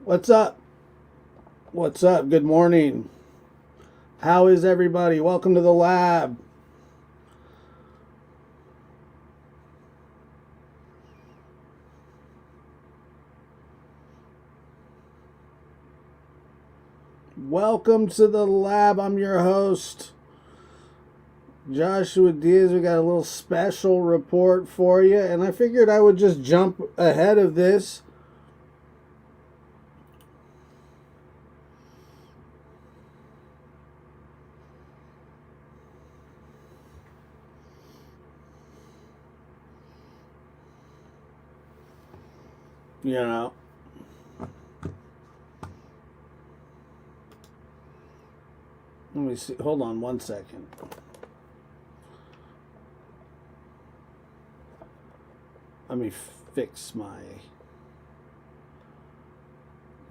What's up? What's up? Good morning. How is everybody? Welcome to the lab. Welcome to the lab. I'm your host, Joshua Diaz. We got a little special report for you, and I figured I would just jump ahead of this. You know, let me see. Hold on one second. Let me fix my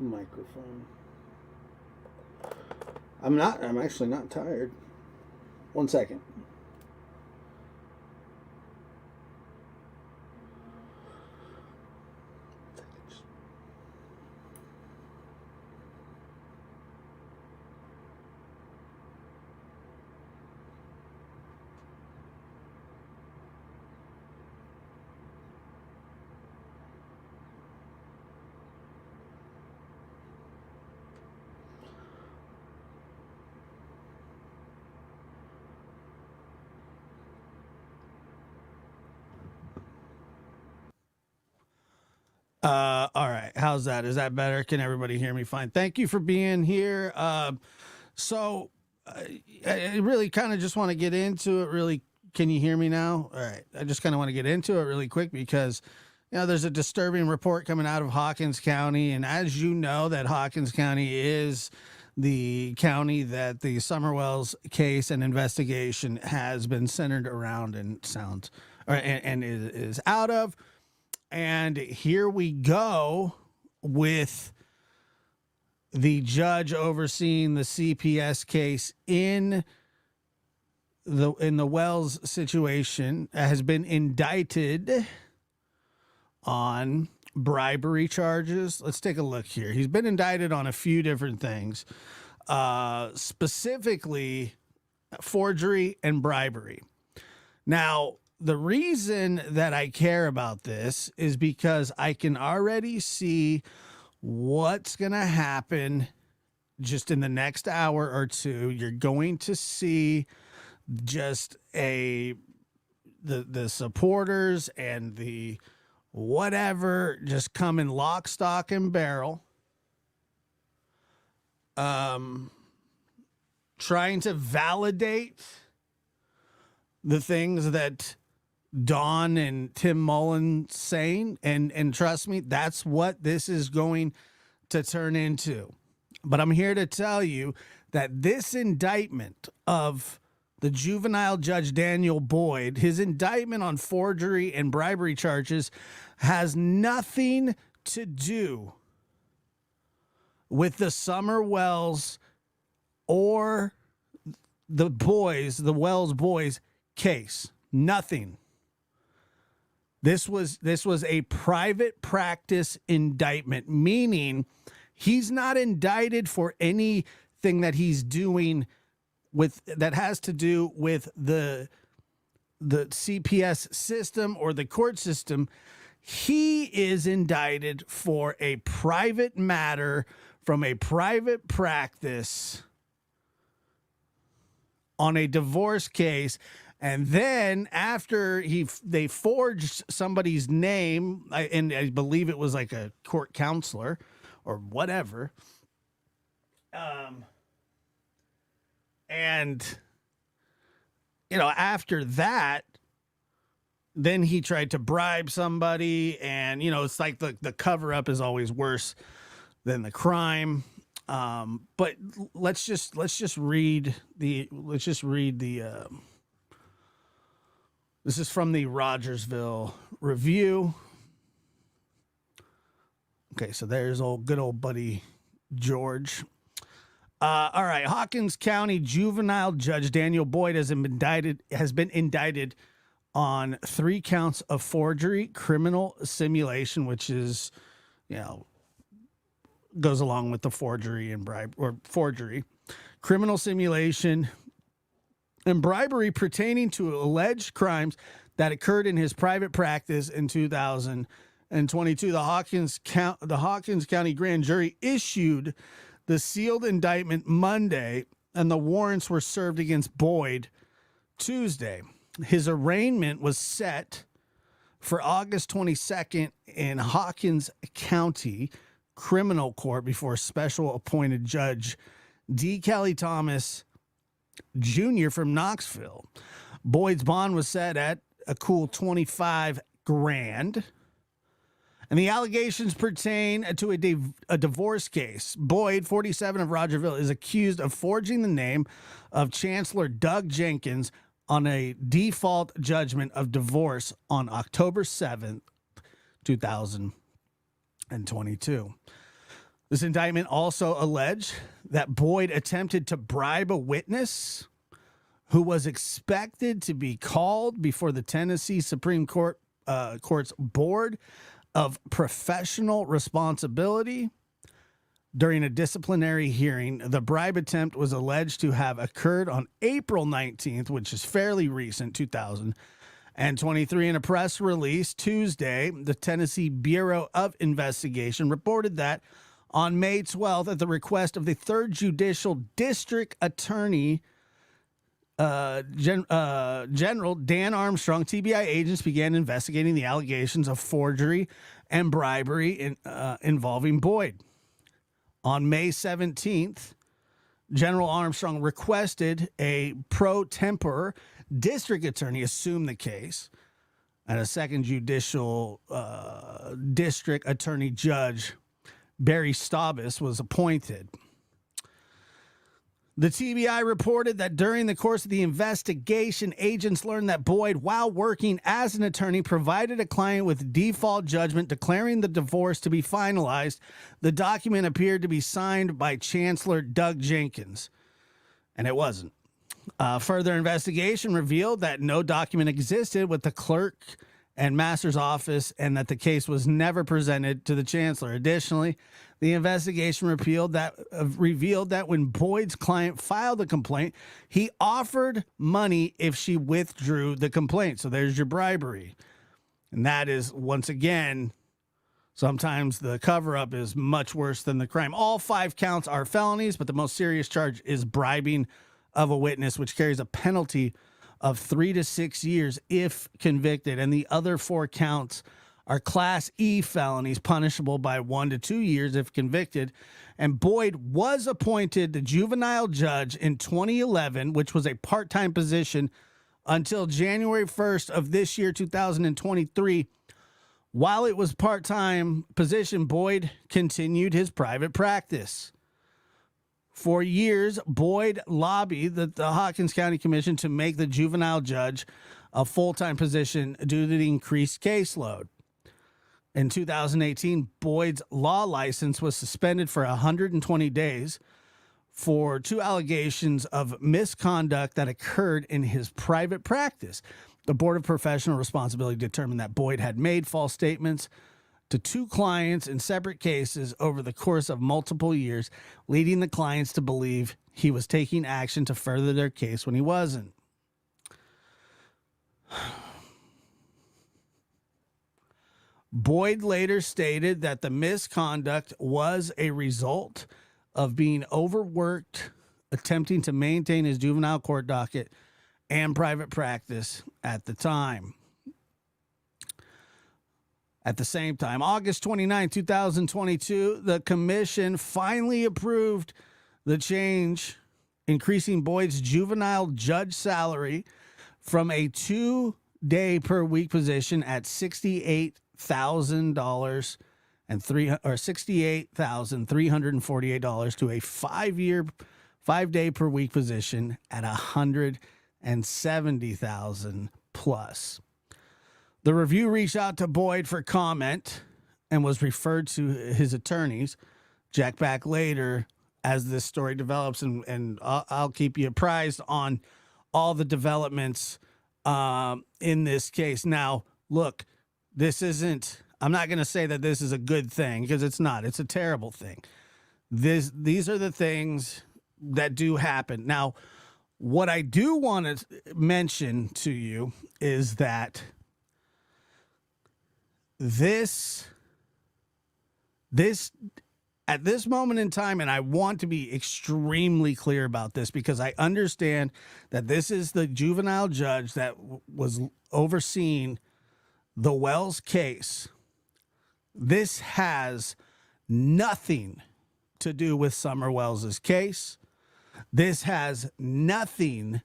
microphone. I'm actually not tired. One second. All right. How's that? Is that better? Can everybody hear me fine? Thank you for being here. So I really kind of just want to get into it. Really, can you hear me now? All right. I just kind of want to get into it really quick because there's a disturbing report coming out of Hawkins County, and as you know, that Hawkins County is the county that the Summerwells case and investigation has been centered around and and is out of. And here we go with the judge overseeing the CPS case in the Wells situation has been indicted on bribery charges. Let's take a look here. He's been indicted on a few different things, specifically forgery and bribery. Now, the reason that I care about this is because I can already see what's going to happen just in the next hour or two. You're going to see just the supporters and the whatever just come in lock, stock, and barrel. Trying to validate the things that Don and Tim Mullins saying, and trust me, that's what this is going to turn into. But I'm here to tell you that this indictment of the juvenile judge Daniel Boyd, his indictment on forgery and bribery charges, has nothing to do with the Summerwells or the Wells boys case. Nothing. This was a private practice indictment, meaning he's not indicted for anything that he's doing with that has to do with the CPS system or the court system. He is indicted for a private matter from a private practice on a divorce case. And then after they forged somebody's name, and I believe it was like a court counselor or whatever. And after that, then he tried to bribe somebody, and it's like the cover up is always worse than the crime. But let's just read the this is from the Rogersville Review. Okay, so there's good old buddy George. All right, Hawkins County juvenile judge Daniel Boyd has been indicted on 3 counts of forgery, criminal simulation, which is, goes along with the forgery and forgery, criminal simulation, and bribery pertaining to alleged crimes that occurred in his private practice in 2022. The Hawkins County Grand Jury issued the sealed indictment Monday, and the warrants were served against Boyd Tuesday. His arraignment was set for August 22nd in Hawkins County Criminal Court before special appointed judge D. Kelly Thomas Jr. from Knoxville. Boyd's bond was set at a cool $25,000. And the allegations pertain to a divorce case. Boyd, 47 of Rogerville, is accused of forging the name of Chancellor Doug Jenkins on a default judgment of divorce on October 7th, 2022. This indictment also alleged that Boyd attempted to bribe a witness who was expected to be called before the Tennessee Supreme Court's Board of Professional Responsibility during a disciplinary hearing. The bribe attempt was alleged to have occurred on April 19th, which is fairly recent, 2023. In a press release Tuesday, the Tennessee Bureau of Investigation reported that on May 12th, at the request of the 3rd Judicial District Attorney General Dan Armstrong, TBI agents began investigating the allegations of forgery and bribery involving Boyd. On May 17th, General Armstrong requested a pro tempore district attorney assume the case, and a 2nd Judicial District Attorney Judge Barry Staubis was appointed. The TBI reported that during the course of the investigation, agents learned that Boyd, while working as an attorney, provided a client with default judgment declaring the divorce to be finalized. The document appeared to be signed by Chancellor Doug Jenkins, and it wasn't. Further investigation revealed that no document existed with the clerk and master's office and that the case was never presented to the chancellor. Additionally, the investigation revealed that when Boyd's client filed the complaint, he offered money if she withdrew the complaint. So there's your bribery. And that is, once again, sometimes the cover-up is much worse than the crime. All 5 counts are felonies, but the most serious charge is bribing of a witness, which carries a penalty of 3 to 6 years if convicted. And the other 4 counts are Class E felonies, punishable by 1 to 2 years if convicted. And Boyd was appointed the juvenile judge in 2011, which was a part-time position, until January 1st of this year, 2023. While it was part-time position, Boyd continued his private practice. For years, Boyd lobbied the Hawkins County Commission to make the juvenile judge a full-time position due to the increased caseload. In 2018, Boyd's law license was suspended for 120 days for 2 allegations of misconduct that occurred in his private practice. The Board of Professional Responsibility determined that Boyd had made false statements to 2 clients in separate cases over the course of multiple years, leading the clients to believe he was taking action to further their case when he wasn't. Boyd later stated that the misconduct was a result of being overworked, attempting to maintain his juvenile court docket and private practice at the time. At the same time, August 29, 2022, the commission finally approved the change, increasing Boyd's juvenile judge salary from a 2-day per week position at $68,000 and $68,348 to a 5-day per week position at $170,000 plus. The review reached out to Boyd for comment and was referred to his attorneys. Check back later as this story develops, and I'll keep you apprised on all the developments in this case. Now, look, I'm not going to say that this is a good thing, because it's not. It's a terrible thing. These are the things that do happen. Now, what I do want to mention to you is that this at this moment in time, and I want to be extremely clear about this because I understand that this is the juvenile judge that was overseeing the Wells case. This has nothing to do with Summer Wells's case. This has nothing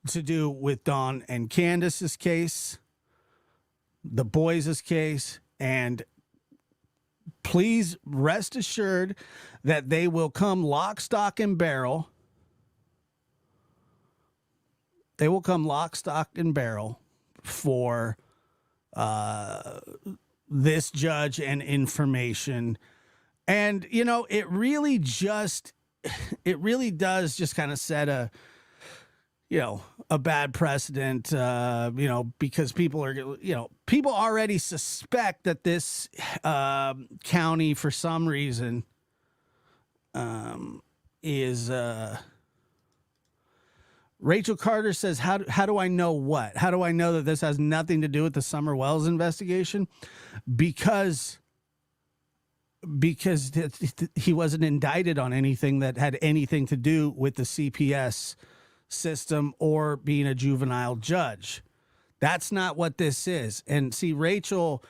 to do with Dawn and Candace's case, the boys' case, and please rest assured that they will come lock, stock, and barrel. They will come lock, stock, and barrel for this judge and information. And, you know, it really does just kind of set a bad precedent, because people already suspect that this county, for some reason, is Rachel Carter says, how do I know what? How do I know that this has nothing to do with the Summer Wells investigation? Because he wasn't indicted on anything that had anything to do with the CPS system or being a juvenile judge. That's not what this is. And see, Rachel,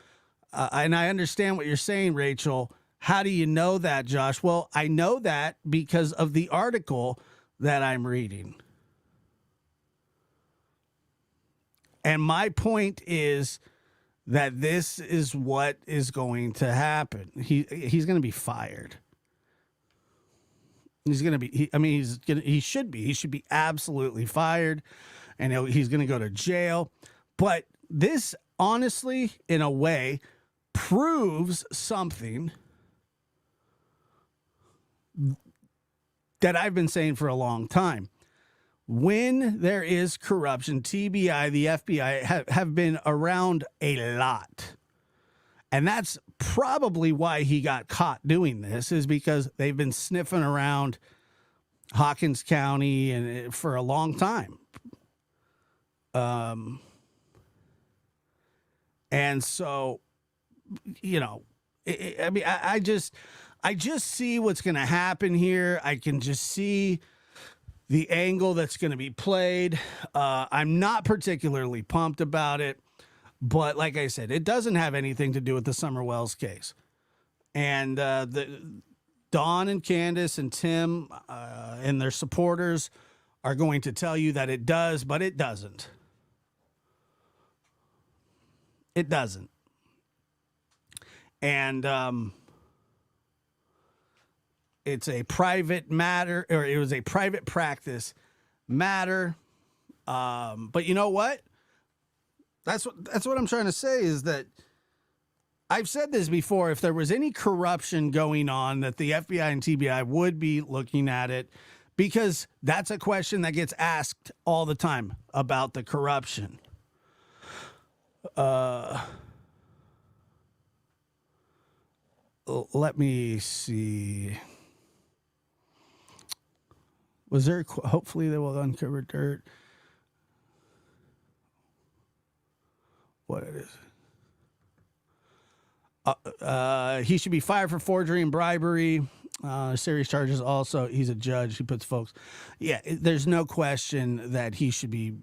and I understand what you're saying, Rachel. How do you know that, Josh? Well, I know that because of the article that I'm reading. And my point is that this is what is going to happen. He's going to be fired. He's going to be, he should be. He should be absolutely fired, and he's going to go to jail. But this, honestly, in a way, proves something that I've been saying for a long time. When there is corruption, TBI, the FBI have been around a lot. And that's probably why he got caught doing this, is because they've been sniffing around Hawkins County and for a long time. And so, I just see what's going to happen here. I can just see the angle that's going to be played. I'm not particularly pumped about it, but like I said, it doesn't have anything to do with the Summer Wells case. And Dawn and Candace and Tim and their supporters are going to tell you that it does, but it doesn't. It doesn't. And it's a private matter, or it was a private practice matter. But you know what? That's what I'm trying to say, is that I've said this before. If there was any corruption going on, that the FBI and TBI would be looking at it, because that's a question that gets asked all the time about the corruption. Let me see. Was there, hopefully they will uncover dirt. What it is. He should be fired for forgery and bribery. Serious charges also. He's a judge. He puts folks. Yeah, there's no question that he should be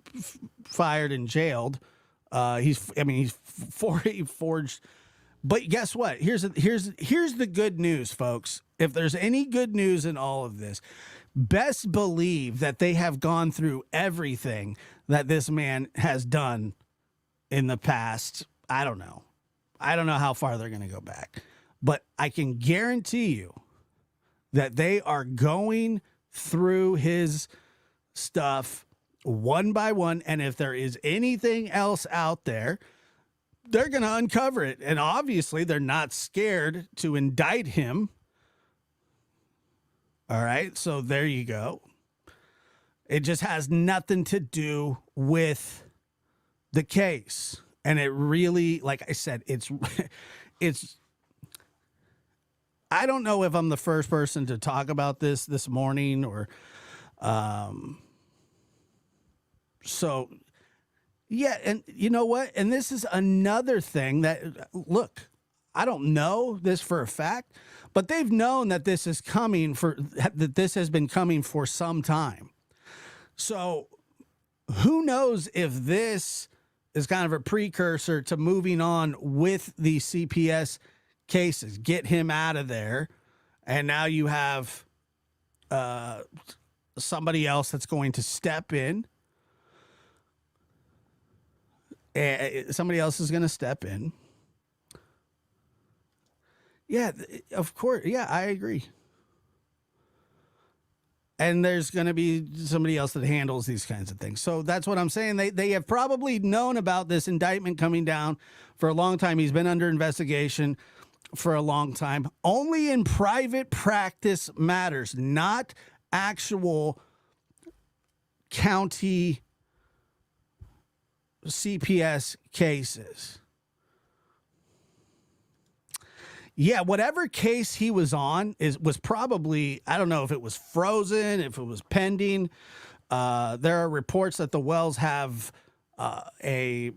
fired and jailed. He forged. But guess what? Here's the good news, folks. If there's any good news in all of this, best believe that they have gone through everything that this man has done in the past. I don't know how far they're going to go back, but I can guarantee you that they are going through his stuff one by one. And if there is anything else out there, they're going to uncover it. And obviously they're not scared to indict him. All right. So there you go. It just has nothing to do with the case. And it really, like I said, it's I don't know if I'm the first person to talk about this morning or, so yeah. And you know what? And this is another thing that, look, I don't know this for a fact, but they've known that this is coming that this has been coming for some time. So who knows if this is kind of a precursor to moving on with the CPS cases, get him out of there. And now you have somebody else that's going to step in. Somebody else is going to step in. Yeah, of course. Yeah, I agree. And there's going to be somebody else that handles these kinds of things. So that's what I'm saying. They have probably known about this indictment coming down for a long time. He's been under investigation for a long time. Only in private practice matters, not actual county CPS cases. Yeah, whatever case he was on was probably, I don't know if it was frozen, if it was pending. There are reports that the Wells have a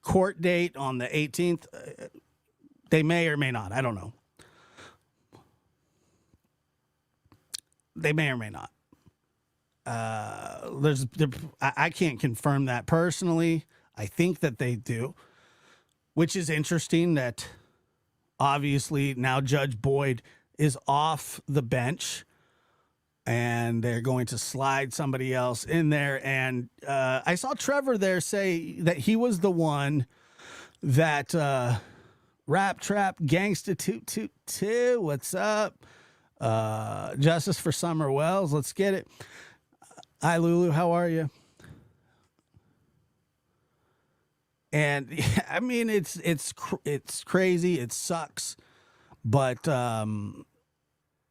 court date on the 18th. They may or may not. I don't know. They may or may not. I can't confirm that personally. I think that they do, which is interesting that obviously now Judge Boyd is off the bench and they're going to slide somebody else in there. And I saw Trevor there say that he was the one that rap trap gangsta toot toot toot. What's up? Justice for Summer Wells. Let's get it. Hi, Lulu. How are you? And yeah, I mean, it's crazy. It sucks, but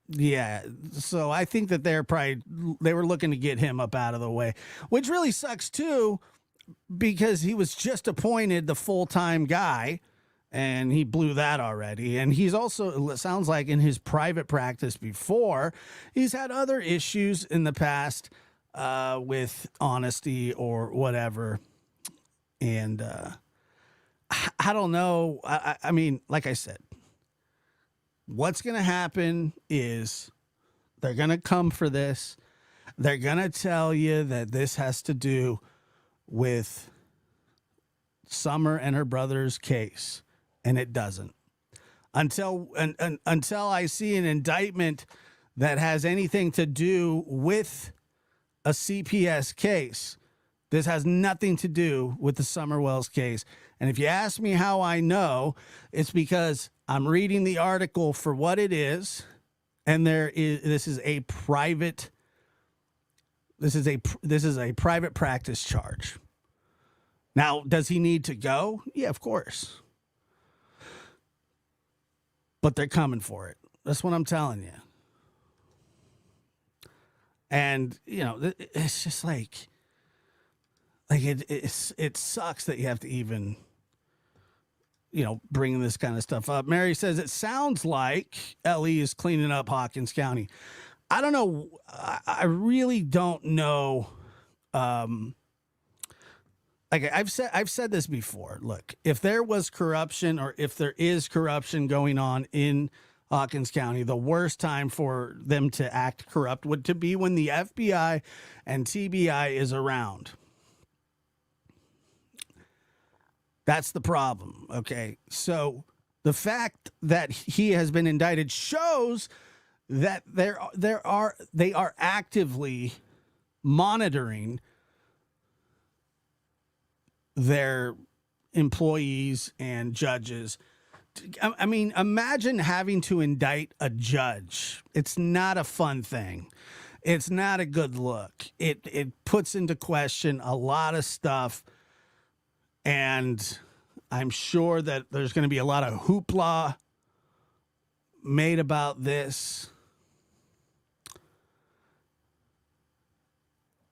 yeah. So I think that they were looking to get him up out of the way, which really sucks too, because he was just appointed the full-time guy, and he blew that already. And he's also, it sounds like in his private practice before, he's had other issues in the past with honesty or whatever. And I don't know. I mean, like I said, what's going to happen is they're going to come for this. They're going to tell you that this has to do with Summer and her brother's case, and it doesn't. Until I see an indictment that has anything to do with a CPS case, this has nothing to do with the Summer Wells case. And if you ask me how I know, it's because I'm reading the article for what it is, and this is a private practice charge. Now, does he need to go? Yeah, of course. But they're coming for it. That's what I'm telling you. And, you know, it's just like it sucks that you have to even, you know, bring this kind of stuff up. Mary says, it sounds like LE is cleaning up Hawkins County. I don't know. I really don't know. Like I've said this before. Look, if there was corruption, or if there is corruption going on in Hawkins County, the worst time for them to act corrupt would to be when the FBI and TBI is around. That's the problem. Okay. So the fact that he has been indicted shows that they are actively monitoring their employees and judges. I mean, imagine having to indict a judge. It's not a fun thing. It's not a good look. It puts into question a lot of stuff. And I'm sure that there's going to be a lot of hoopla made about this.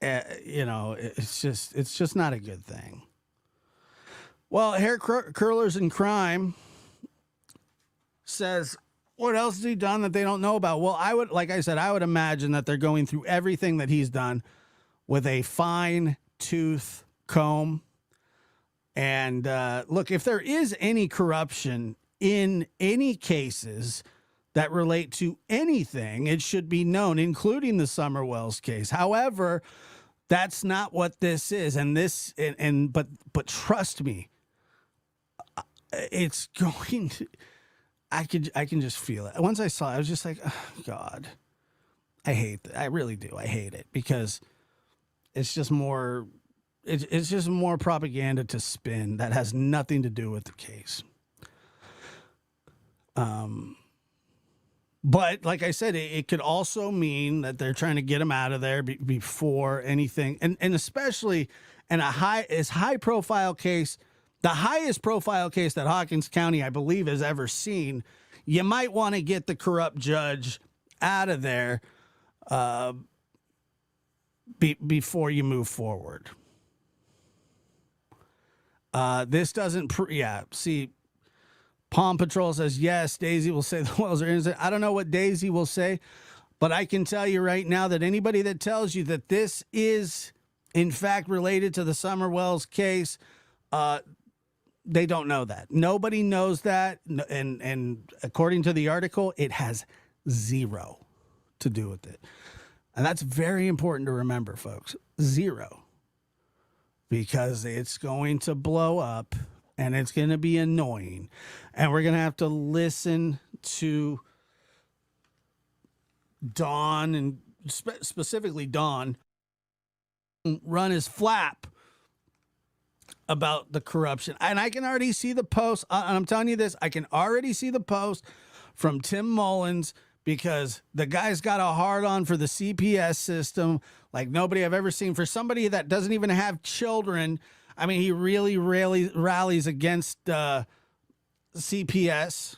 You know, it's just not a good thing. Well, Hair Curlers in Crime says What else has he done that they don't know about? Well, like I said, I would imagine that they're going through everything that he's done with a fine tooth comb. And look, if there is any corruption in any cases that relate to anything, it should be known, including the Summer Wells case. However, that's not what this is. But trust me, it's going to. I can just feel it. Once I saw it, I was just like, oh, God, I hate that. I really do. I hate it because it's just more. It's just more propaganda to spin that has nothing to do with the case. But like I said, it could also mean that they're trying to get him out of there before anything, and especially in a high profile case. The highest profile case that Hawkins County, I believe, has ever seen, you might want to get the corrupt judge out of there before you move forward. This doesn't, see, Palm Patrol says, yes, Daisy will say the Wells are innocent. I don't know what Daisy will say, but I can tell you right now that anybody that tells you that this is, in fact, related to the Summer Wells case, they don't know that. Nobody knows that. And according to the article, it has zero to do with it. And that's very important to remember, folks. Zero. Because it's going to blow up and it's going to be annoying. And we're going to have to listen to Don, and specifically Don, run his flap about the corruption. And I can already see the post. And I'm telling you this, I can already see the post from Tim Mullins, because the guy's got a hard on for the CPS system like nobody I've ever seen. For somebody that doesn't even have children, I mean, he really rallies against CPS.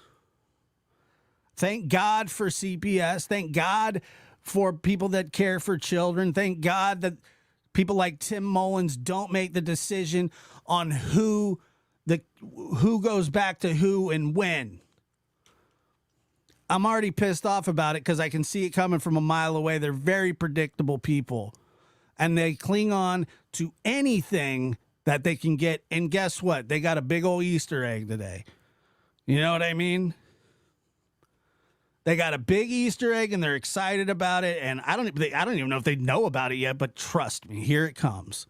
Thank God for CPS. Thank God for people that care for children. Thank God that people like Tim Mullins don't make the decision on who goes back to who and when. I'm already pissed off about it because I can see it coming from a mile away. They're very predictable people, and they cling on to anything that they can get. And guess what? They got a big old Easter egg today. You know what I mean? They got a big Easter egg and they're excited about it. And I don't even know if they know about it yet, but trust me, here it comes.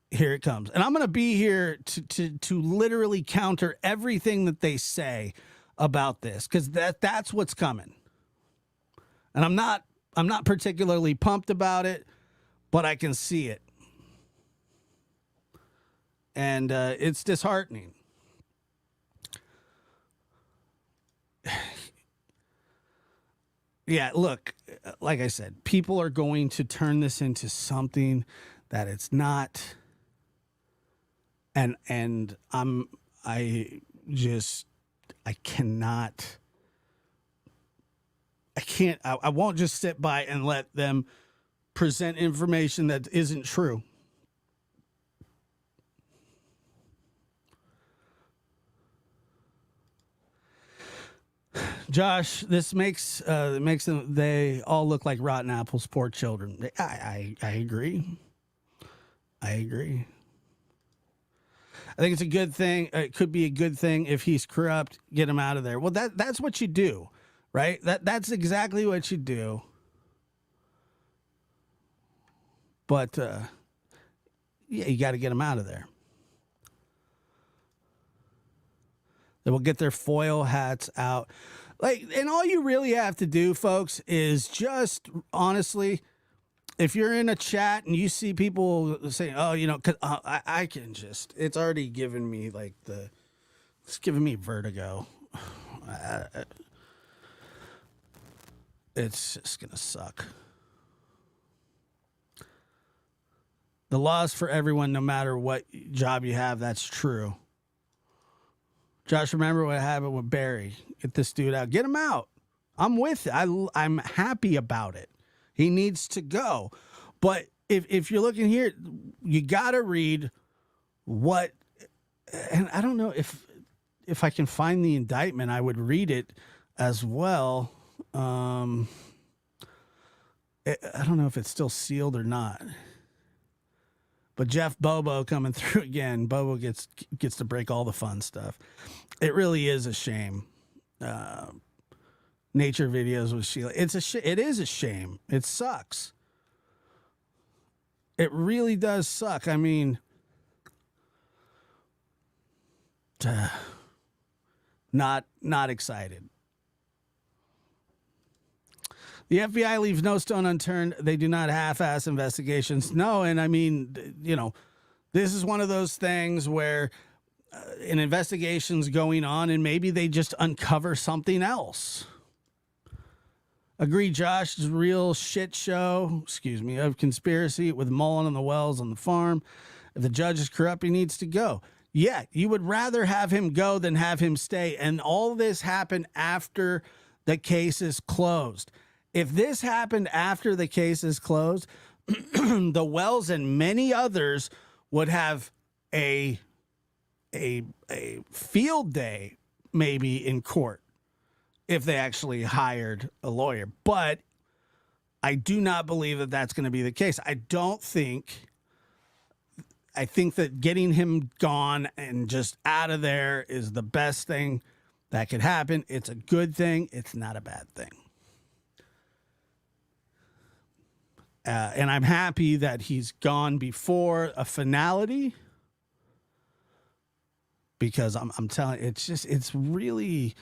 Here it comes. And I'm going to be here to literally counter everything that they say about this, because that's what's coming. And I'm not particularly pumped about it, but I can see it. And it's disheartening. Yeah, look, like I said, people are going to turn this into something that it's not. And I won't just sit by and let them present information that isn't true. Josh, this makes them, they all look like rotten apples, poor children. I agree. I agree. I think it's a good thing. It could be a good thing if he's corrupt, get him out of there. Well, that's what you do, right? That's exactly what you do. But yeah, you got to get him out of there. They will get their foil hats out. And all you really have to do, folks, is just honestly, if you're in a chat and you see people saying, oh, cause I can just, it's already given me it's giving me vertigo. It's just going to suck. The law's for everyone, no matter what job you have. That's true. Josh, remember what happened with Barry. Get this dude out. Get him out. I'm with it. I'm happy about it. He needs to go. But if you're looking here, you got to read what, and I don't know if if I can find the indictment, I would read it as well. I don't know if it's still sealed or not. But Jeff Bobo coming through again. Bobo gets to break all the fun stuff. It really is a shame. Nature videos with Sheila. It is a shame. It sucks. It really does suck. I mean, not excited. The FBI leaves no stone unturned. They do not half-ass investigations. No, and I mean, this is one of those things where an investigation's going on and maybe they just uncover something else. Agree, Josh, it's a real shit show, of conspiracy with Mullen and the wells on the farm. If the judge is corrupt, he needs to go. Yeah, you would rather have him go than have him stay. And all this happened after the case is closed. If this happened after the case is closed, the Wells and many others would have a field day maybe in court if they actually hired a lawyer. But I do not believe that that's going to be the case. I think that getting him gone and just out of there is the best thing that could happen. It's a good thing. It's not a bad thing. And I'm happy that he's gone before a finality, because I'm telling you, it's really,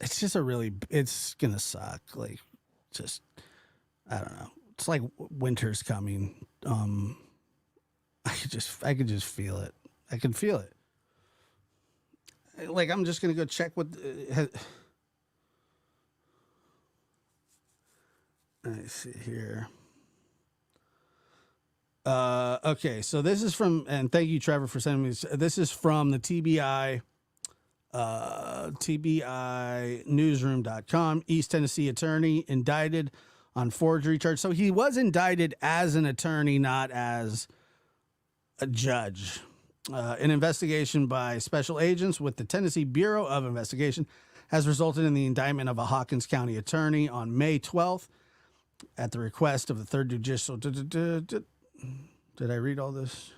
it's going to suck. Like, just, I don't know. It's like winter's coming. I could just feel it. I can feel it. Like, I'm just going to go check what, let's see here. Okay, so this is from, and thank you, Trevor, for sending me this. This is from the TBI, TBInewsroom.com. East Tennessee attorney indicted on forgery charge. So he was indicted as an attorney, not as a judge. An investigation by special agents with the Tennessee Bureau of Investigation has resulted in the indictment of a Hawkins County attorney on May 12th. At the request of the Third Judicial... Did I read all this?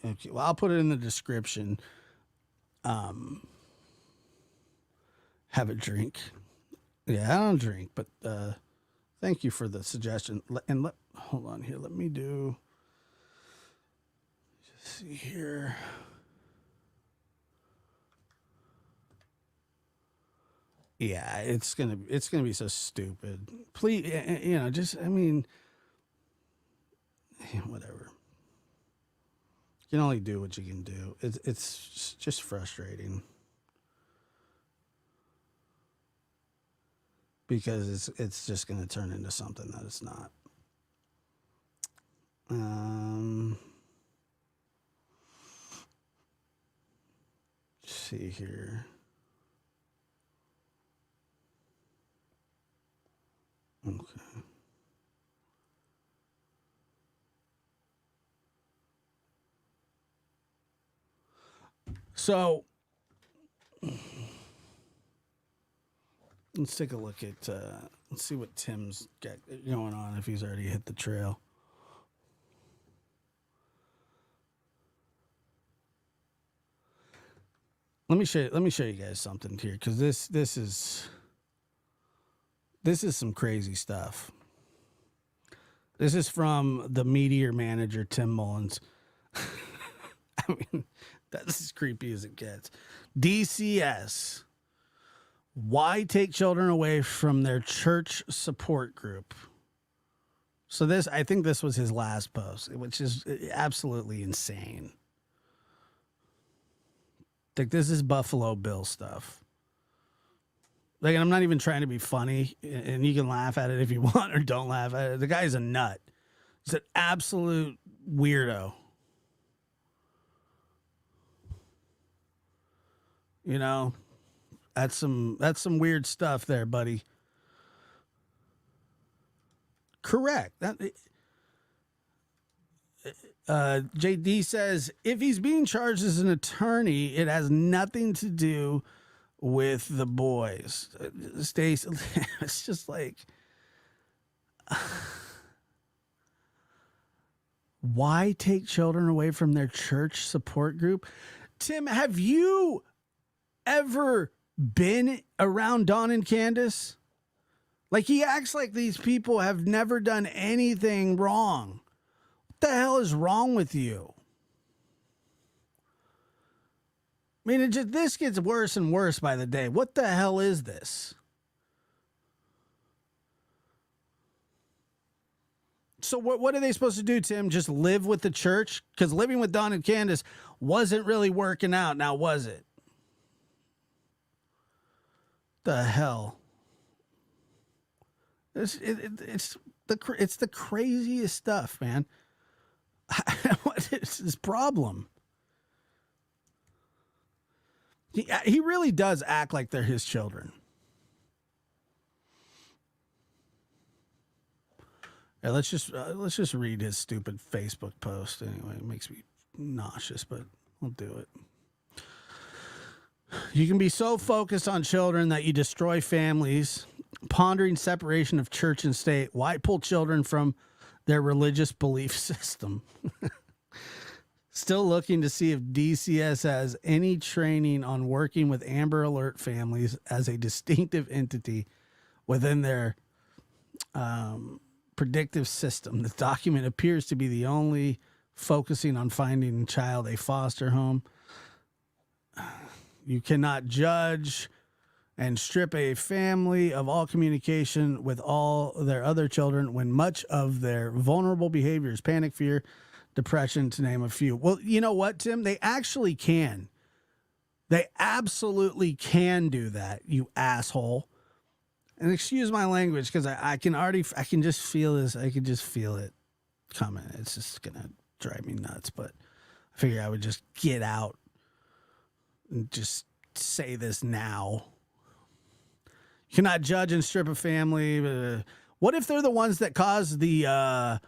Okay, well, I'll put it in the description. Have a drink. Yeah, I don't drink, but thank you for the suggestion. Hold on here. Let me do... Just see here... Yeah, it's gonna be so stupid. Please, whatever. You can only do what you can do. It's just frustrating because it's just gonna turn into something that it's not. Let's see here. Okay. So let's take a look at, let's see what Tim's got going on, if he's already hit the trail. Let me show you guys something here, because this is some crazy stuff. This is from the Meteor manager, Tim Mullins. I mean, that's as creepy as it gets. DCS. Why take children away from their church support group? So I think this was his last post, which is absolutely insane. Like, this is Buffalo Bill stuff. Like, and I'm not even trying to be funny, and you can laugh at it if you want or don't laugh at it. The guy's a nut. He's an absolute weirdo. You know, that's some weird stuff there, buddy. correct. JD says, if he's being charged as an attorney, it has nothing to do with the boys. Stace, it's just like, why take children away from their church support group? Tim, have you ever been around Don and Candace? Like, he acts like these people have never done anything wrong. What the hell is wrong with you? I mean, this gets worse and worse by the day. What the hell is this? So what are they supposed to do, Tim? Just live with the church? Because living with Don and Candace wasn't really working out, now was it? The hell? It's the craziest stuff, man. What is his problem? He really does act like they're his children. Yeah, let's just read his stupid Facebook post. Anyway, it makes me nauseous, but I'll do it. You can be so focused on children that you destroy families, pondering separation of church and state. Why pull children from their religious belief system? Still looking to see if DCS has any training on working with Amber Alert families as a distinctive entity within their predictive system. The document appears to be the only focusing on finding a child a foster home. You cannot judge and strip a family of all communication with all their other children when much of their vulnerable behaviors, panic, fear, depression, to name a few. Well, you know what, Tim? They actually can. They absolutely can do that, you asshole. And excuse my language, because I can just feel this. I can just feel it coming. It's just going to drive me nuts. But I figure I would just get out and just say this now. You cannot judge and strip a family. What if they're the ones that cause the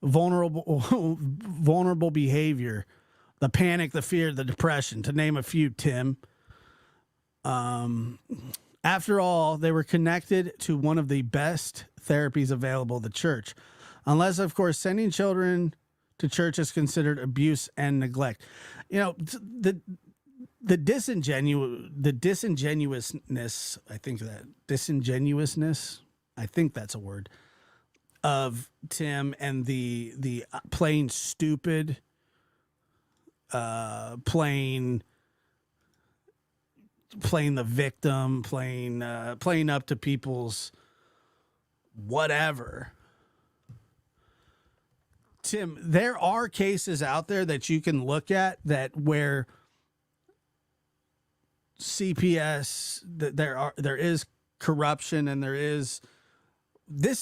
vulnerable behavior, the panic, the fear, the depression, to name a few, Tim? After all, they were connected to one of the best therapies available, the church. Unless, of course, sending children to church is considered abuse and neglect. You know, the disingenuousness, I think that's a word, of Tim, and the playing stupid, playing the victim, playing up to people's whatever. Tim, there are cases out there that you can look at that where CPS, that there is corruption, and this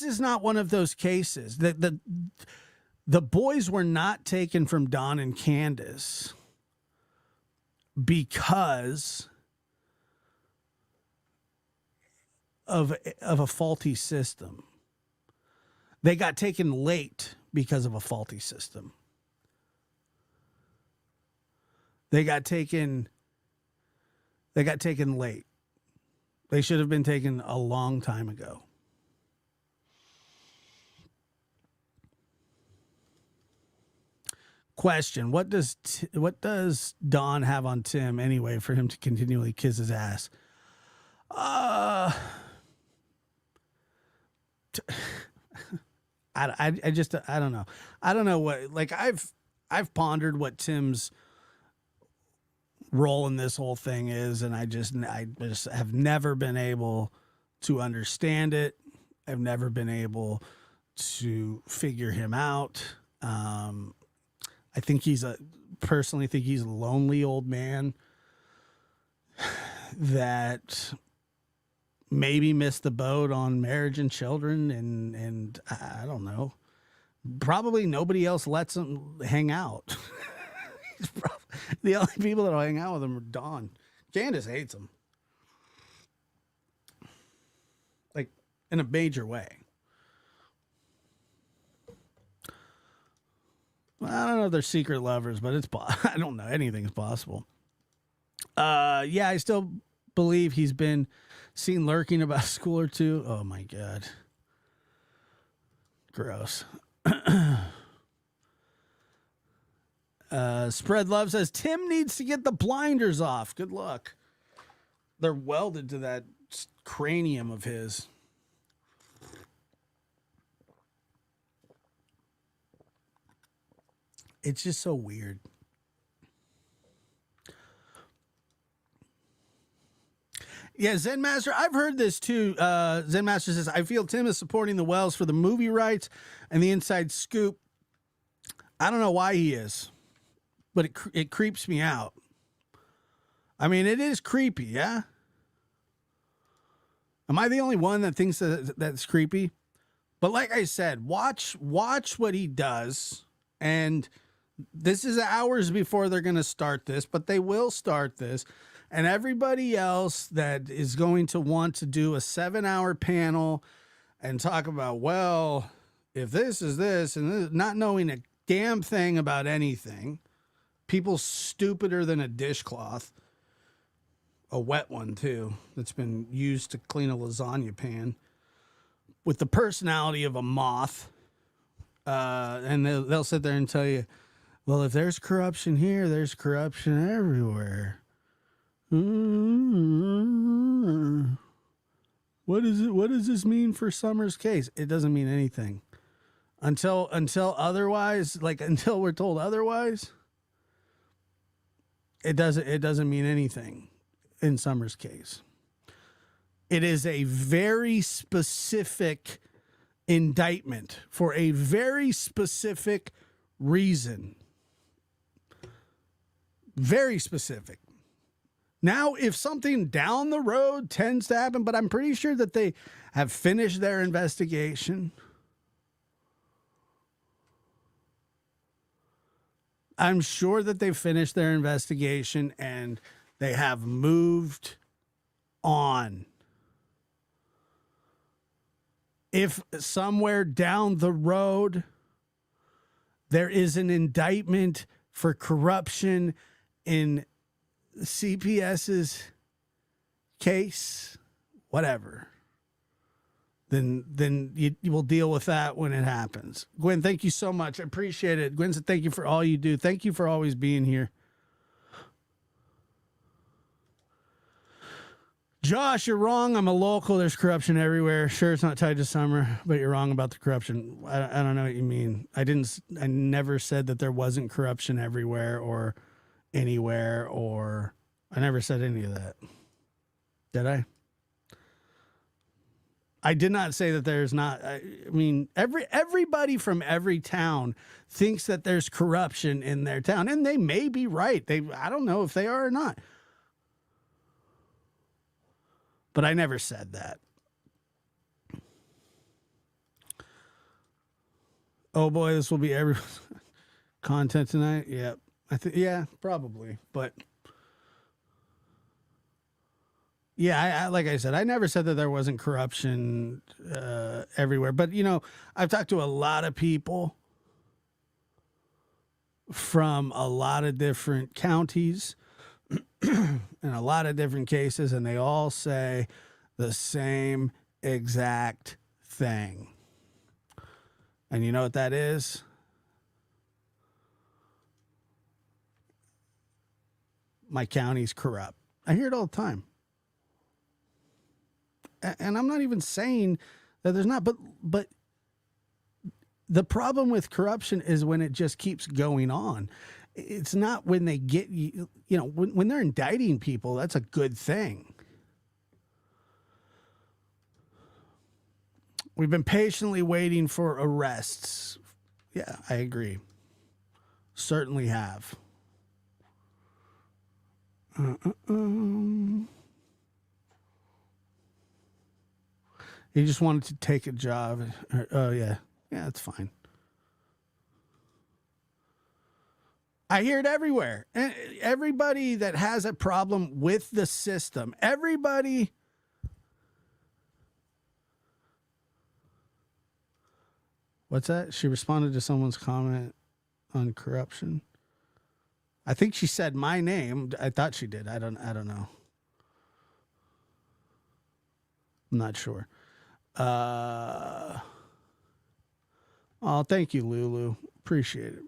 is not one of those cases. The boys were not taken from Don and Candace because of a faulty system. They got taken late because of a faulty system. They got taken late. They should have been taken a long time ago. Question: What does Don have on Tim anyway for him to continually kiss his ass? I don't know. I don't know what, like, I've pondered what Tim's role in this whole thing is, and I just have never been able to understand it. I've never been able to figure him out. I think personally think he's a lonely old man that maybe missed the boat on marriage and children, and I don't know. Probably nobody else lets him hang out. The only people that'll hang out with him are Dawn. Candace hates him, like, in a major way. I don't know if they're secret lovers, but I don't know. Anything's possible. Yeah, I still believe he's been seen lurking about a school or two. Oh my God. Gross. Spread Love says Tim needs to get the blinders off. Good luck. They're welded to that cranium of his. It's just so weird. Yeah, Zen Master, I've heard this too. Zen Master says, I feel Tim is supporting the Wells for the movie rights and the inside scoop. I don't know why he is, but it creeps me out. I mean, it is creepy, yeah? Am I the only one that thinks that's creepy? But like I said, watch what he does. And this is hours before they're going to start this, but they will start this. And everybody else that is going to want to do a 7-hour panel and talk about, well, if this is this and this, not knowing a damn thing about anything, people stupider than a dishcloth, a wet one too, that's been used to clean a lasagna pan, with the personality of a moth. And they'll sit there and tell you, well, if there's corruption here, there's corruption everywhere. What is it? What does this mean for Summer's case? It doesn't mean anything until otherwise, like until we're told otherwise. It doesn't mean anything in Summer's case. It is a very specific indictment for a very specific reason. Very specific. Now, if something down the road tends to happen, but I'm pretty sure that they have finished their investigation. I'm sure that they've finished their investigation and they have moved on. If somewhere down the road there is an indictment for corruption in CPS's case, whatever, then you will deal with that when it happens. Gwen, thank you so much. I appreciate it. Gwen said, thank you for all you do. Thank you for always being here. Josh, you're wrong. I'm a local. There's corruption everywhere. Sure, it's not tied to Summer, but you're wrong about the corruption. I don't know what you mean. I never said that there wasn't corruption everywhere or anywhere, or I never said any of that. Did I? I did not say that there's not. I mean, everybody from every town thinks that there's corruption in their town, and they may be right. I don't know if they are or not. But I never said that. Oh boy, this will be every content tonight. Yep. Yeah, probably. But yeah, like I said, I never said that there wasn't corruption everywhere. But, you know, I've talked to a lot of people from a lot of different counties and a lot of different cases, and they all say the same exact thing. And you know what that is? My county's corrupt. I hear it all the time. And I'm not even saying that there's not, but the problem with corruption is when it just keeps going on. It's not when they get, you know, when they're indicting people, that's a good thing. We've been patiently waiting for arrests. Yeah, I agree. Certainly have. He just wanted to take a job. Oh, yeah. Yeah, that's fine. I hear it everywhere. And everybody that has a problem with the system, everybody. What's that? She responded to someone's comment. on corruption. I think she said my name. I thought she did. I don't know. I'm not sure. Oh, thank you, Lulu. Appreciate it.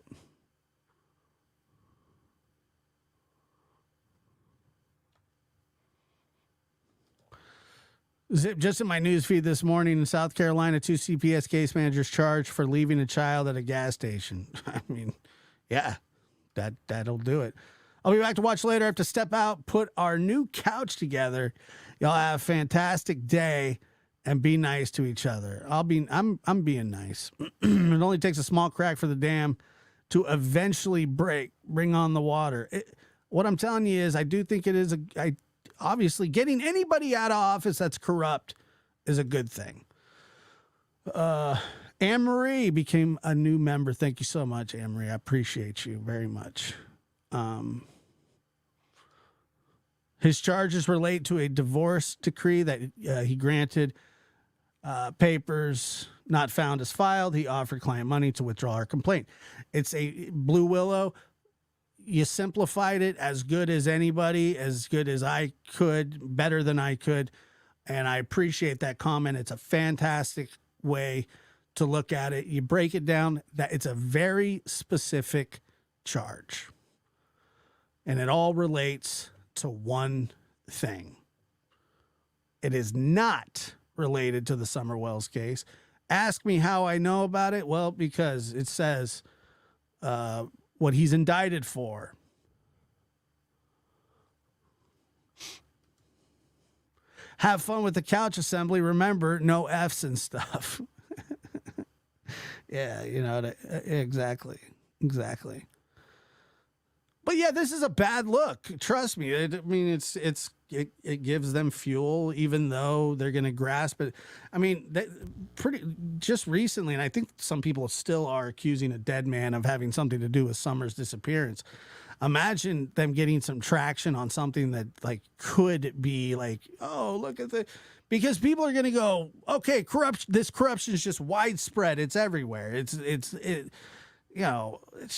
Zip, just in my news feed this morning in South Carolina, 2 CPS case managers charged for leaving a child at a gas station. I mean, yeah, that'll do it. I'll be back to watch later. I have to step out, put our new couch together. Y'all have a fantastic day and be nice to each other. I'm being nice. It only takes a small crack for the dam to eventually bring on the water. What I'm telling you is I do think it is obviously getting anybody out of office that's corrupt is a good thing. Anne-Marie became a new member. Thank you so much, Anne-Marie. I appreciate you very much. His charges relate to a divorce decree that he granted. Papers not found as filed. He offered client money to withdraw her complaint. It's a Blue Willow. You simplified it as good as anybody, as good as I could, better than I could. And I appreciate that comment. It's a fantastic way to look at it. You break it down that it's a very specific charge. And it all relates to one thing. It is not related to the Summer Wells case. Ask me how I know about it. Well, because it says what he's indicted for. Have fun with the couch assembly. Remember, no F's and stuff. Yeah, you know, exactly. But yeah, this is a bad look. Trust me. It gives them fuel, even though they're going to grasp it. I mean, just recently, and I think some people still are accusing a dead man of having something to do with Summer's disappearance. Imagine them getting some traction on something that like could be like, oh, look at the, because people are going to go, okay, this corruption is just widespread. It's everywhere. It's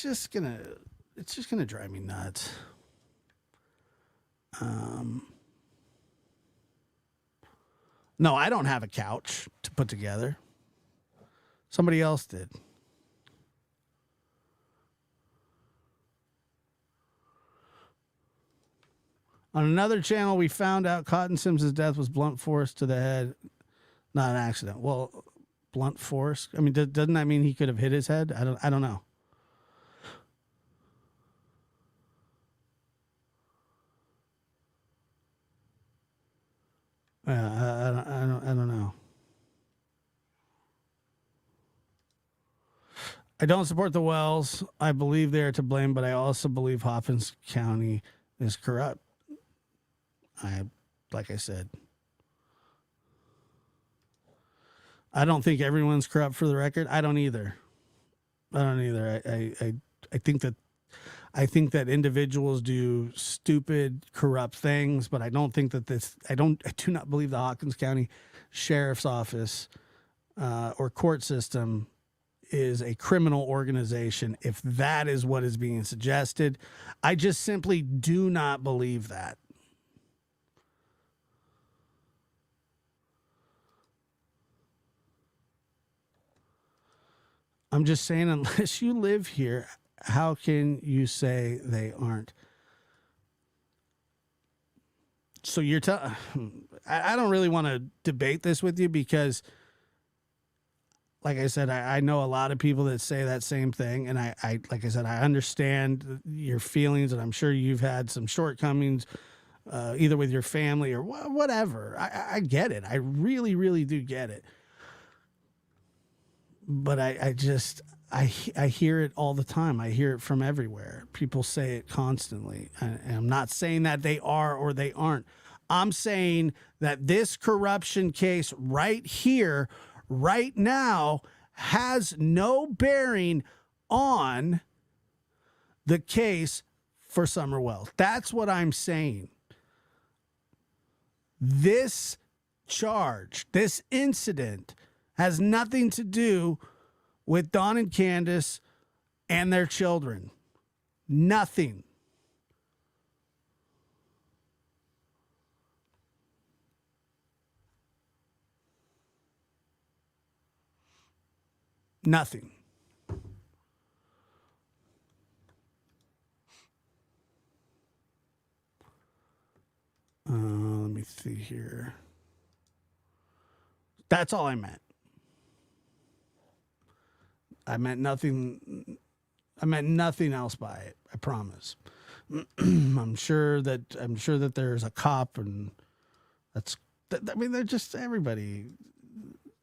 just gonna drive me nuts. No, I don't have a couch to put together. Somebody else did. On another channel, we found out Cotton Sims' death was blunt force to the head, not an accident. Well, blunt force. I mean, doesn't that mean he could have hit his head? I don't know. I don't know. I don't support the Wells. I believe they are to blame, but I also believe Hawkins County is corrupt. Like I said, I don't think everyone's corrupt, for the record. I don't either. I think that individuals do stupid, corrupt things, but I don't think that I do not believe the Hawkins County Sheriff's Office or court system is a criminal organization. If that is what is being suggested, I just simply do not believe that. I'm just saying, unless you live here, how can you say they aren't? So you're I don't really want to debate this with you because, like I said, I know a lot of people that say that same thing. And I like I said, I understand your feelings, and I'm sure you've had some shortcomings, either with your family or whatever. I get it. I really, really do get it. But I hear it all the time. I hear it from everywhere. People say it constantly. And I'm not saying that they are or they aren't. I'm saying that this corruption case right here, right now, has no bearing on the case for Summer Wells. That's what I'm saying. This charge, this incident, has nothing to do with Don and Candace and their children. Nothing. Nothing. Let me see here. That's all I meant. I meant nothing. I meant nothing else by it. I promise. I'm sure that there's a cop, and I mean, they're just everybody.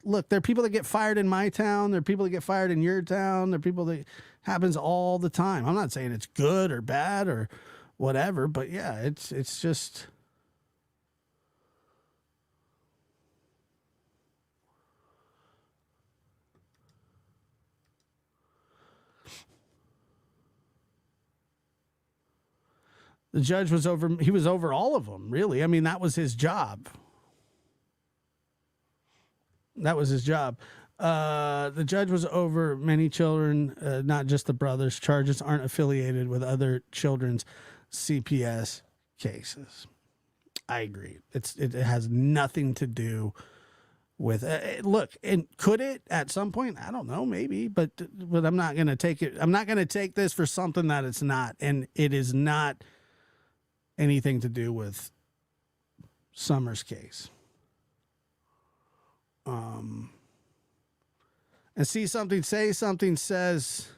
Look, there are people that get fired in my town. There are people that get fired in your town. There are people that happens all the time. I'm not saying it's good or bad or whatever, but yeah, it's just. The judge was over all of them, really. I mean, that was his job. The judge was over many children, not just the brothers. Charges aren't affiliated with other children's CPS cases. I agree. It has nothing to do with look, and could it at some point? I don't know, maybe, but I'm not going to take it. I'm not going to take this for something that it's not, and it is not anything to do with Summers' case. And see something, say something says,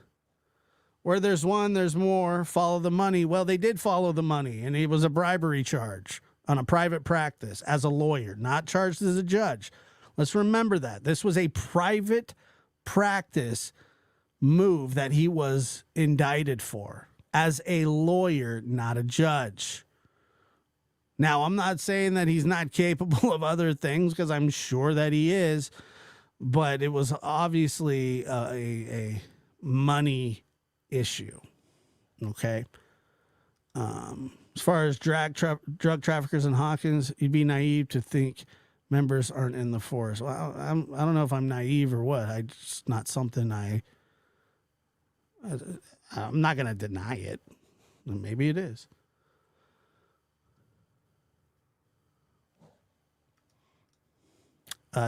where there's one, there's more, follow the money. Well, they did follow the money, and it was a bribery charge on a private practice as a lawyer, not charged as a judge. Let's remember that. This was a private practice move that he was indicted for as a lawyer, not a judge. Now, I'm not saying that he's not capable of other things, because I'm sure that he is, but it was obviously a money issue. Okay. As far as drug traffickers in Hawkins, you'd be naive to think members aren't in the force. Well, I don't know if I'm naive or what. It's not something I'm not going to deny it. Maybe it is.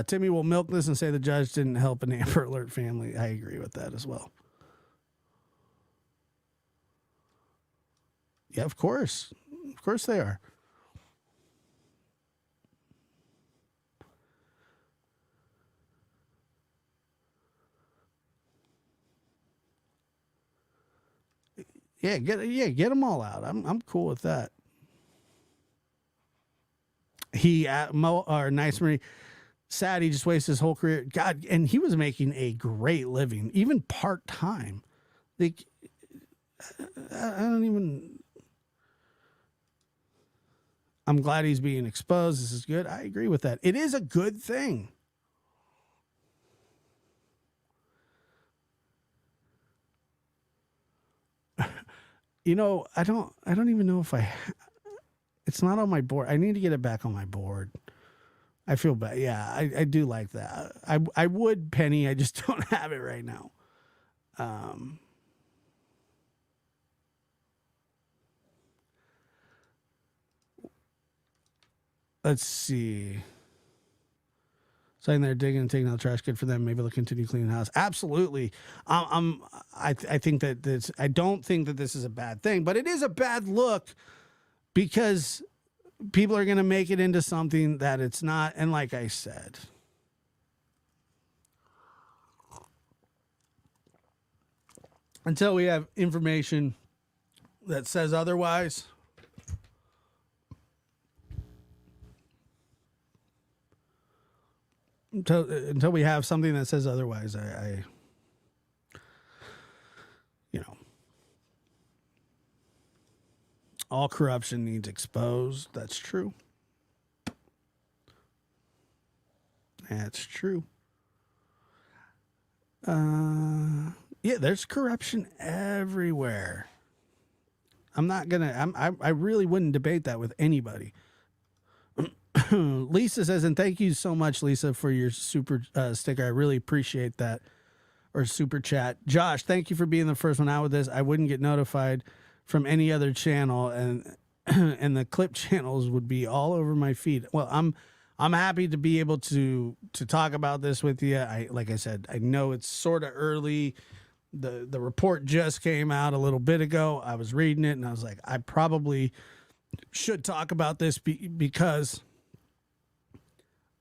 Timmy will milk this and say the judge didn't help an Amber Alert family. I agree with that as well. Yeah, of course. Of course they are. Yeah, get them all out. I'm cool with that. Nice Marie. Sad he just wasted his whole career. God, and he was making a great living, even part-time. Like, I don't even... I'm glad he's being exposed. This is good. I agree with that. It is a good thing. You know, I don't even know if it's not on my board. I need to get it back on my board. I feel bad. Yeah, I do like that. I would, Penny. I just don't have it right now. Let's see. Saying they're digging and taking out the trash, good for them. Maybe they'll continue cleaning the house. Absolutely. I think that this. I don't think that this is a bad thing, but it is a bad look because people are going to make it into something that it's not. And like I said, until we have information that says otherwise, until we have something that says otherwise, I all corruption needs exposed. That's true. That's true. Yeah, there's corruption everywhere. I really wouldn't debate that with anybody. Lisa says, and thank you so much, Lisa, for your super sticker. I really appreciate that. or super chat. Josh, thank you for being the first one out with this. I wouldn't get notified from any other channel, and and the clip channels would be all over my feed. Well, I'm happy to be able to talk about this with you. Like I said, I know it's sort of early. The report just came out a little bit ago. I was reading it and I was like, I probably should talk about this because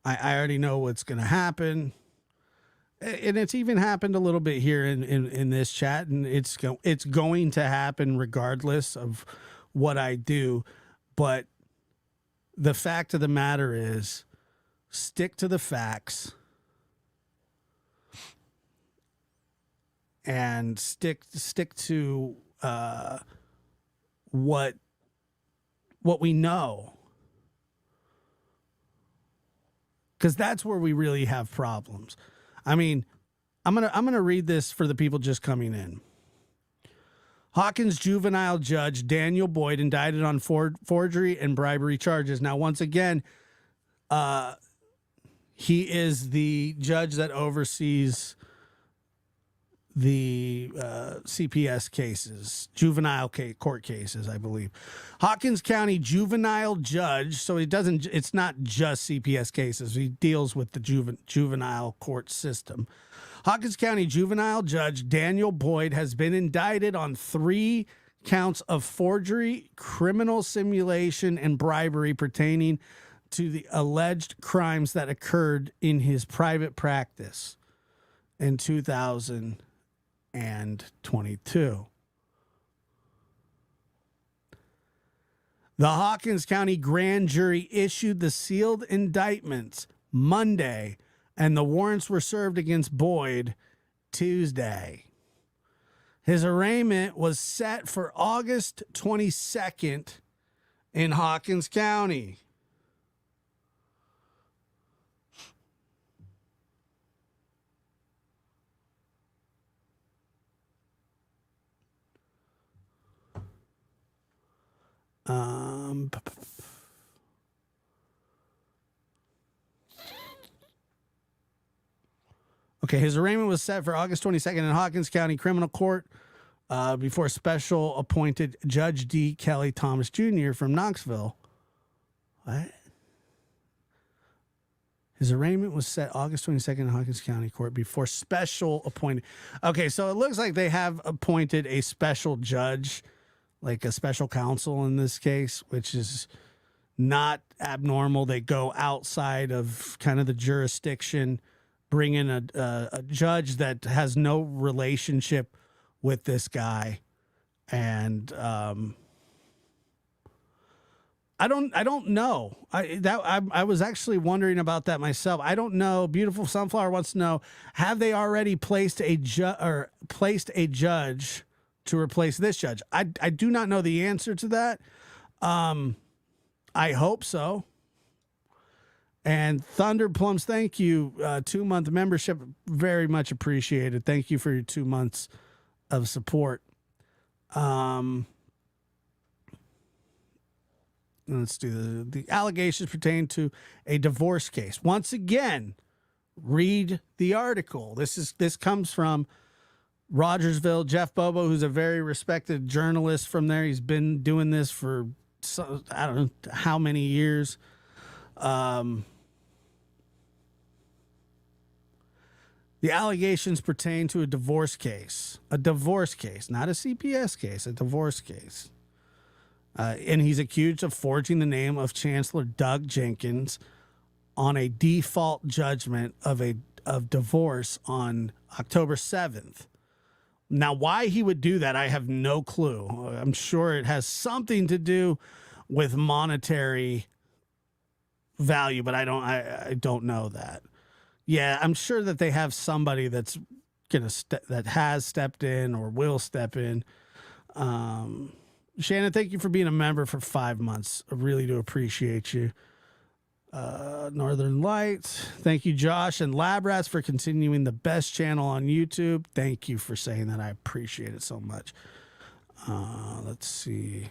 I already know what's going to happen. And it's even happened a little bit here in this chat, and it's going to happen regardless of what I do. But the fact of the matter is, stick to the facts and stick to what we know, because that's where we really have problems. I mean, I'm gonna read this for the people just coming in. Hawkins juvenile judge Daniel Boyd indicted on forgery and bribery charges. Now, once again, he is the judge that oversees the CPS cases, juvenile court cases, I believe. Hawkins County juvenile judge, so it's not just CPS cases. He deals with the juvenile court system. Hawkins County juvenile judge Daniel Boyd has been indicted on 3 counts of forgery, criminal simulation, and bribery pertaining to the alleged crimes that occurred in his private practice in 2022. The Hawkins County grand jury issued the sealed indictments Monday, and the warrants were served against Boyd Tuesday. His arraignment was set for August 22nd in Hawkins County. Okay, his arraignment was set for August 22nd in Hawkins County Criminal Court before special appointed Judge D. Kelly Thomas Jr. from Knoxville. What? His arraignment was set August 22nd in Hawkins County Court before special appointed. Okay, so it looks like they have appointed a special judge, like a special counsel in this case, which is not abnormal. They go outside of kind of the jurisdiction, bring in a judge that has no relationship with this guy. And I don't know. I was actually wondering about that myself. I don't know. Beautiful Sunflower wants to know, have they already placed a judge to replace this judge? I do not know the answer to that. I hope so. And Thunder Plums, thank you. 2-month membership, very much appreciated. Thank you for your 2 months of support. Let's do the allegations pertain to a divorce case. Once again, read the article. This comes from Rogersville. Jeff Bobo, who's a very respected journalist from there. He's been doing this for I don't know how many years. The allegations pertain to a divorce case, not a CPS case, a divorce case. And he's accused of forging the name of Chancellor Doug Jenkins on a default judgment of divorce on October 7th. Now, why he would do that, I have no clue. I'm sure it has something to do with monetary value, but I don't know that. Yeah, I'm sure that they have somebody that's that has stepped in or will step in. Shannon, thank you for being a member for 5 months. I really do appreciate you. Northern Lights, thank you, Josh and Lab Rats, for continuing the best channel on YouTube. Thank you for saying that. I appreciate it so much. Let's see.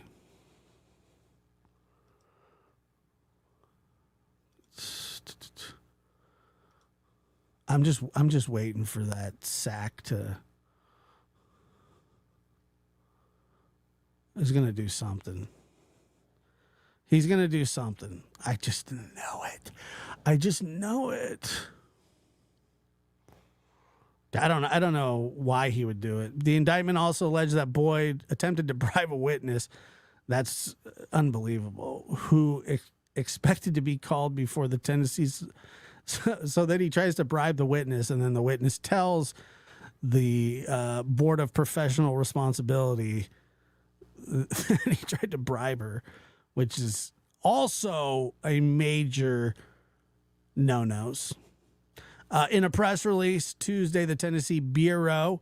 I'm just waiting for that sack to. He's gonna do something. He's gonna do something. I just know it. I just know it. I don't know why he would do it. The indictment also alleged that Boyd attempted to bribe a witness. That's unbelievable. Who expected to be called before the Tennessee's, so that he tries to bribe the witness, and then the witness tells the Board of Professional Responsibility he tried to bribe her, which is also a major no-nos. In a press release Tuesday, the Tennessee Bureau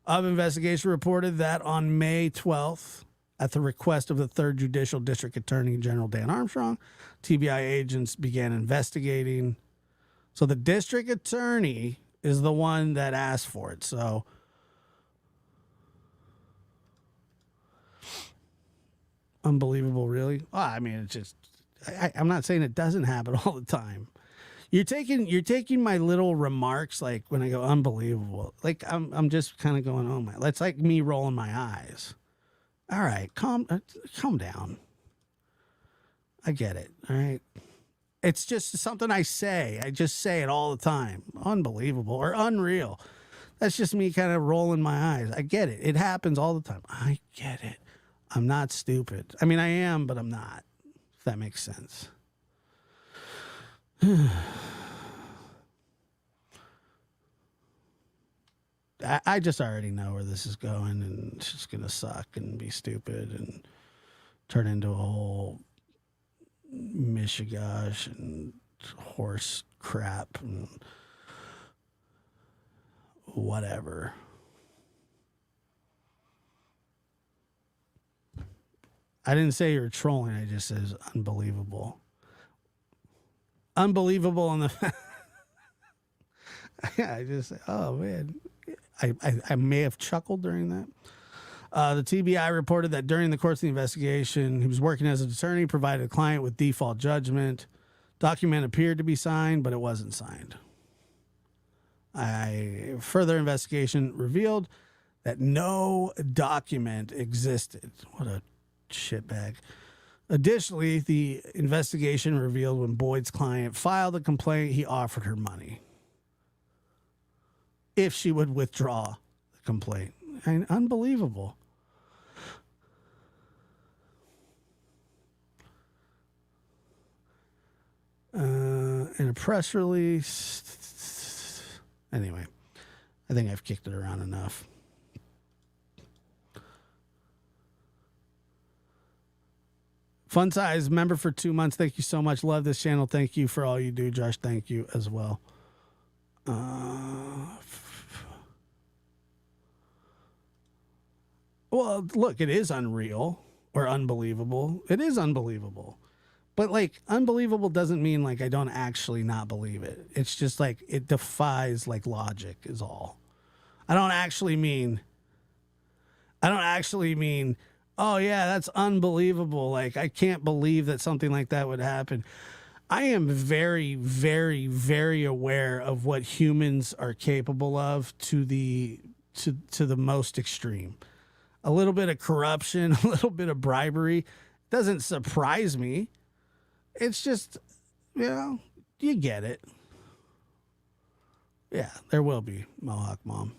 of Investigation reported that on May 12th, at the request of the 3rd Judicial District Attorney General Dan Armstrong, TBI agents began investigating. So the district attorney is the one that asked for it. So unbelievable, really. Well, I mean, it's just I'm not saying it doesn't happen all the time. You're taking my little remarks, like when I go unbelievable, like I'm just kind of going, oh my, that's like me rolling my eyes. All right, calm down. I get it. All right. It's just something I say. I just say it all the time. Unbelievable or unreal. That's just me kind of rolling my eyes. I get it. It happens all the time. I get it. I'm not stupid. I mean, I am, but I'm not. If that makes sense. I just already know where this is going, and it's just going to suck and be stupid and turn into a whole mishigosh and horse crap and whatever. I didn't say you're trolling. I just said unbelievable. Unbelievable on the. I just, oh man, I may have chuckled during that. The TBI reported that during the course of the investigation, he was working as an attorney, provided a client with default judgment. Document appeared to be signed, but it wasn't signed. Further investigation revealed that no document existed. What a shitbag. Additionally, the investigation revealed when Boyd's client filed a complaint, he offered her money if she would withdraw the complaint. And unbelievable. In a press release. Anyway, I think I've kicked it around enough. Fun Size member for 2 months. Thank you so much. Love this channel. Thank you for all you do, Josh. Thank you as well. Well, look, it is unreal or unbelievable. It is unbelievable. But like unbelievable doesn't mean like I don't actually not believe it. It's just like it defies like logic is all. I don't actually mean, oh yeah, that's unbelievable. Like I can't believe that something like that would happen. I am very, very, very aware of what humans are capable of to the most extreme. A little bit of corruption, a little bit of bribery doesn't surprise me. It's just, you get it. Yeah, there will be Mohawk Mom.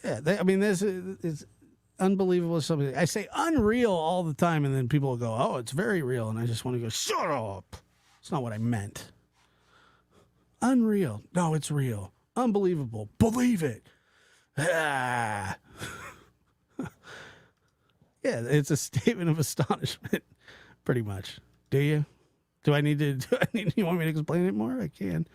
Yeah, this is unbelievable. Something I say unreal all the time, and then people will go, "Oh, it's very real," and I just want to go, "Shut up!" It's not what I meant. Unreal. No, it's real. Unbelievable. Believe it. Ah. Yeah, it's a statement of astonishment, pretty much. Do you? You want me to explain it more? I can.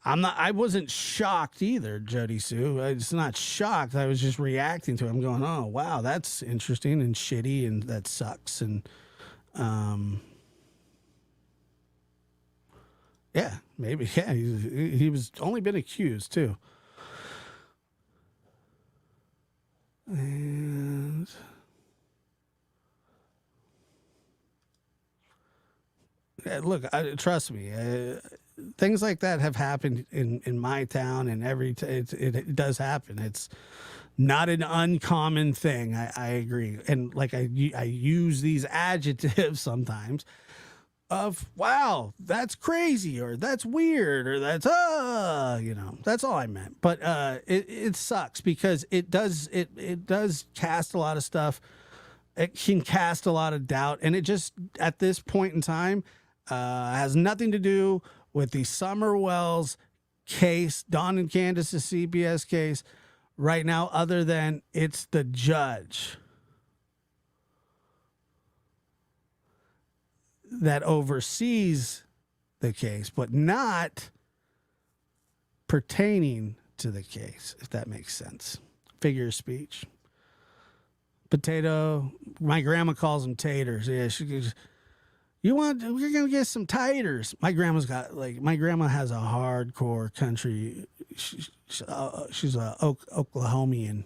I wasn't shocked either, Jody Sue. I was not shocked. I was just reacting to it. I'm going, oh, wow, that's interesting and shitty and that sucks. And, yeah, maybe. Yeah, he was only been accused, too. And Look, trust me, things like that have happened in my town, and it does happen. It's not an uncommon thing. I agree, and like I use these adjectives sometimes of wow, that's crazy, or that's weird, or that's that's all I meant. But it sucks because it does cast a lot of stuff. It can cast a lot of doubt, and it just at this point in time has nothing to do with the Summer Wells case, Don and Candace's CBS case right now, other than it's the judge that oversees the case, but not pertaining to the case, if that makes sense. Figure of speech. Potato, my grandma calls them taters. Yeah, she goes, we're going to get some taters. My grandma has a hardcore country. She's a Oklahomian.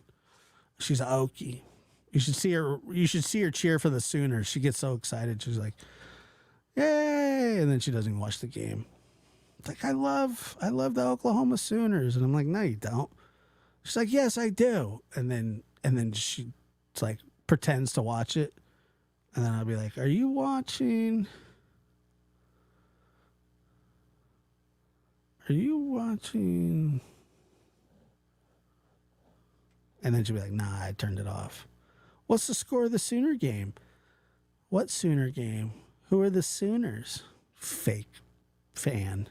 She's a Okie. You should see her cheer for the Sooners. She gets so excited. She's like, yay. And then she doesn't even watch the game. It's like, I love the Oklahoma Sooners. And I'm like, no, you don't. She's like, yes, I do. And then she like pretends to watch it. And then I'll be like, are you watching? And then she'll be like, nah, I turned it off. What's the score of the Sooner game? What Sooner game? Who are the Sooners? Fake fan.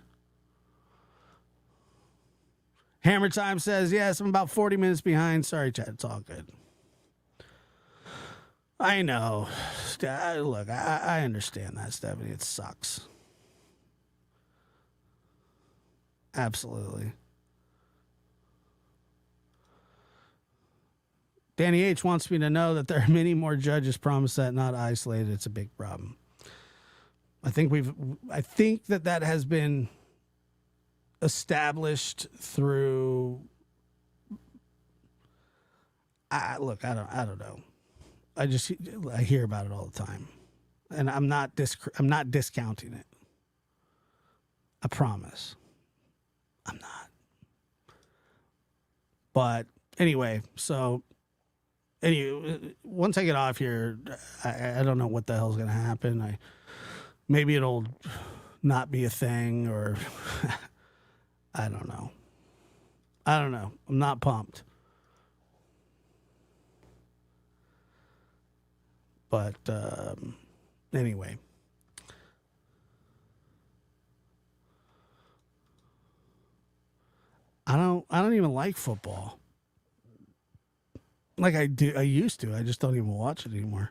Hammer Time says, yes, I'm about 40 minutes behind. Sorry, Chad. It's all good. I know. Look, I understand that, Stephanie. It sucks. Absolutely. Danny H wants me to know that there are many more judges. Promise that, not isolated. It's a big problem. I think that has been established through. I don't know. I hear about it all the time, and I'm not discounting it. I promise, I'm not. But anyway, once I get off here, I don't know what the hell's gonna happen. Maybe it'll not be a thing, or I don't know. I'm not pumped. But anyway, I don't even like football. Like I used to. I just don't even watch it anymore.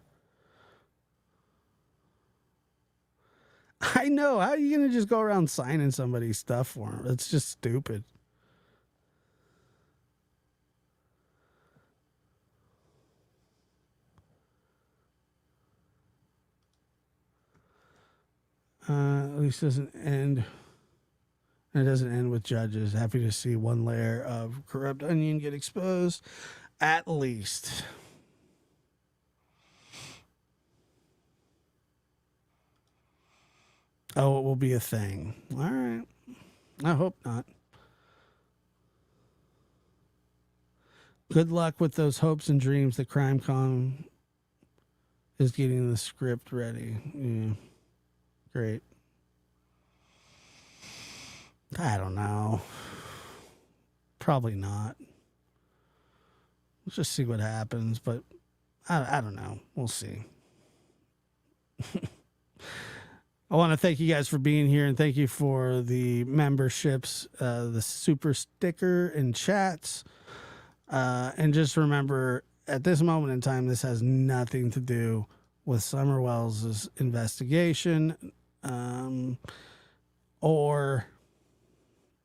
I know. How are you gonna just go around signing somebody's stuff for them? It's just stupid. At least doesn't end. And it doesn't end with judges. Happy to see one layer of corrupt onion get exposed. At least. Oh, it will be a thing. All right. I hope not. Good luck with those hopes and dreams. The CrimeCon is getting the script ready. Yeah. Great. I don't know. Probably not. Let's just see what happens, but I don't know. We'll see. I want to thank you guys for being here, and thank you for the memberships, the super sticker and chats. And just remember, at this moment in time, this has nothing to do with Summer Wells' investigation, or,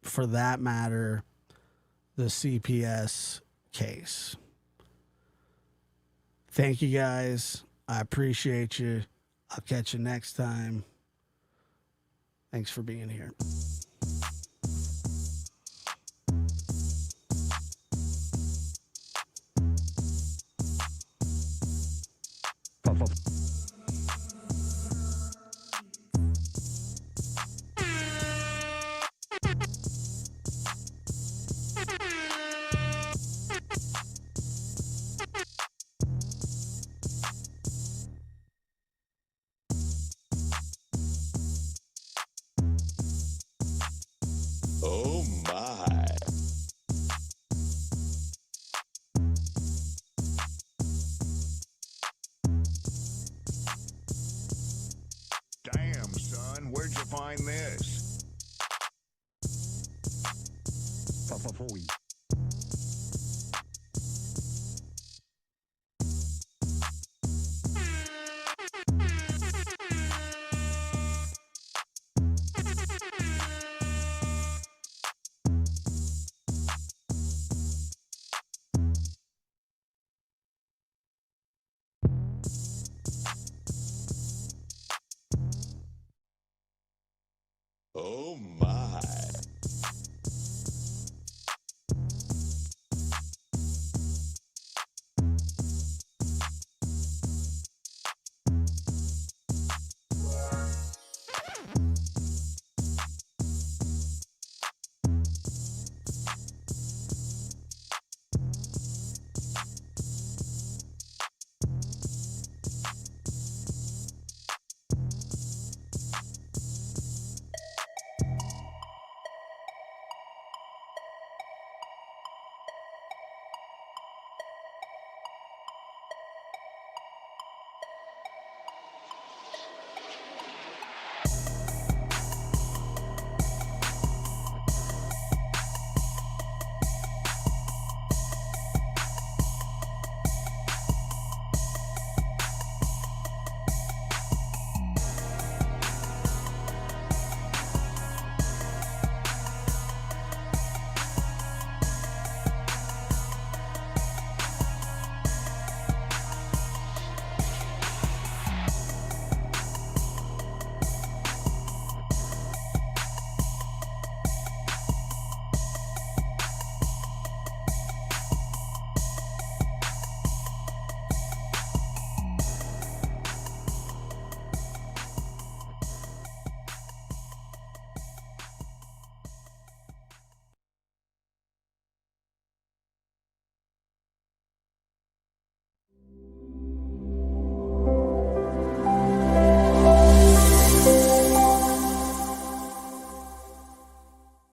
for that matter, the CPS case. Thank you guys. I appreciate you. I'll catch you next time. Thanks for being here. void.